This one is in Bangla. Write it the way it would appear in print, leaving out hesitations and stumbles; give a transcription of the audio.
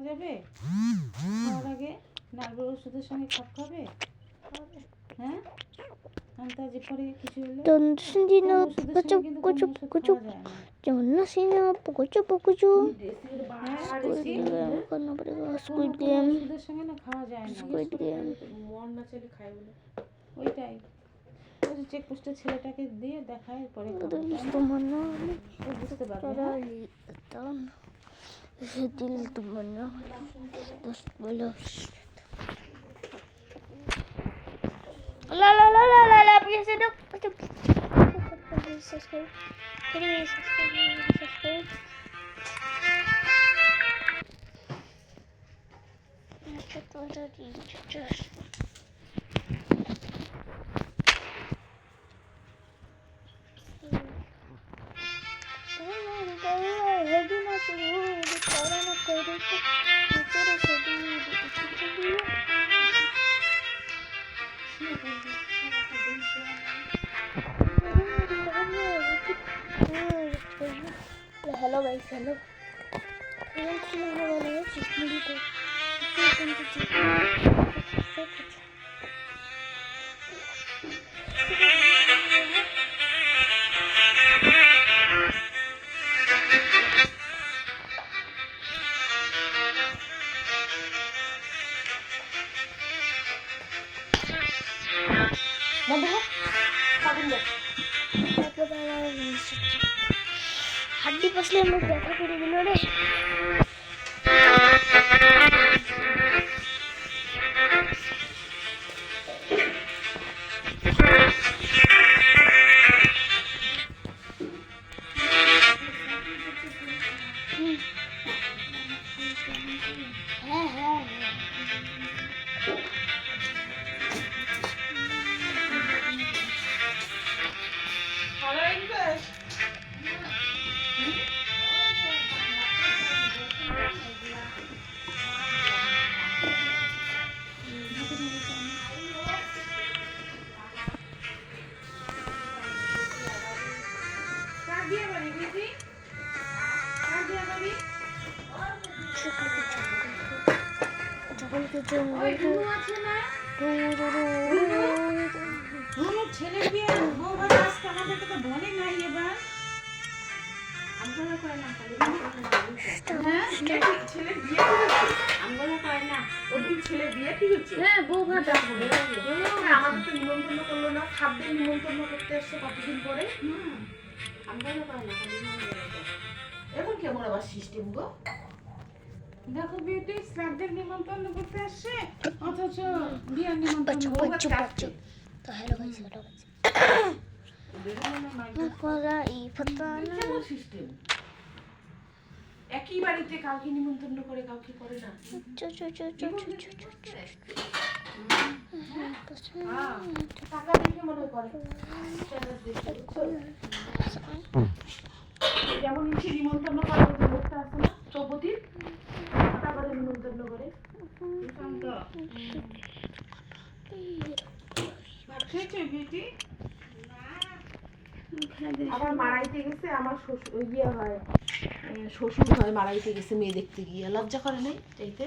যাবে খাওয়ার আগে নার্ভের ওষুধের সঙ্গে খাপ খাবে? হ্যাঁ আন্তাজে পরে কিছু হলে ওষুধের সঙ্গে না খাওয়া যায় না। মন না চাইলে খায় বলে ওইটাই চেকপোস্টের ছেলেটাকে দিয়ে দেখায় পরে বুঝতে পারবে। दिल तमन्ना दोस्त बोलो ला ला ला ला ला ला प्लीज दो सब्सक्राइब करिए सब्सक्राइब अच्छा तो जस्ट हेलो गाइस हेलो हड्डी पसले मुझे बैठा कर दिलो रे ছেলে বিয়ে বউভাত আজকে আমাদেরকে তো বলে নাই এবার আমগোলা করে না ছেলে বিয়ে আমগোলা করে না ওদিন ছেলে বিয়ে ঠিক হচ্ছে হ্যাঁ বউভাত আসবে আমাদের তো নিমন্ত্রণ করলো না খাদ্যে নিমন্ত্রণ করতে এসছে কতদিন পরে আমগোলা করে না এখন কেমন আবার সিস্টেম গো দেখো বিউটি শ্রাদ্ধের নিমন্ত্রণ করতে আসছে অথচ বিয়ার নিমন্ত্রণ করতে तो हेलो गाइस पता ई पता ना সিস্টেম একই বাড়িতে কাউকে নিমন্ত্রণ করে কাউকে করে না টাকা দেখে মনে করে যেমন নিচে নিমন্ত্রণ করে লোকটা আছে না চৌপতির তারপরে নিমন্ত্রণ করে আবার মারাইতে গেছে আমার শ্বশুর ইয়ে হয় শ্বশুর হয় মারাইতে গেছে মেয়ে দেখতে গিয়ে লজ্জা করে নাই চাইতে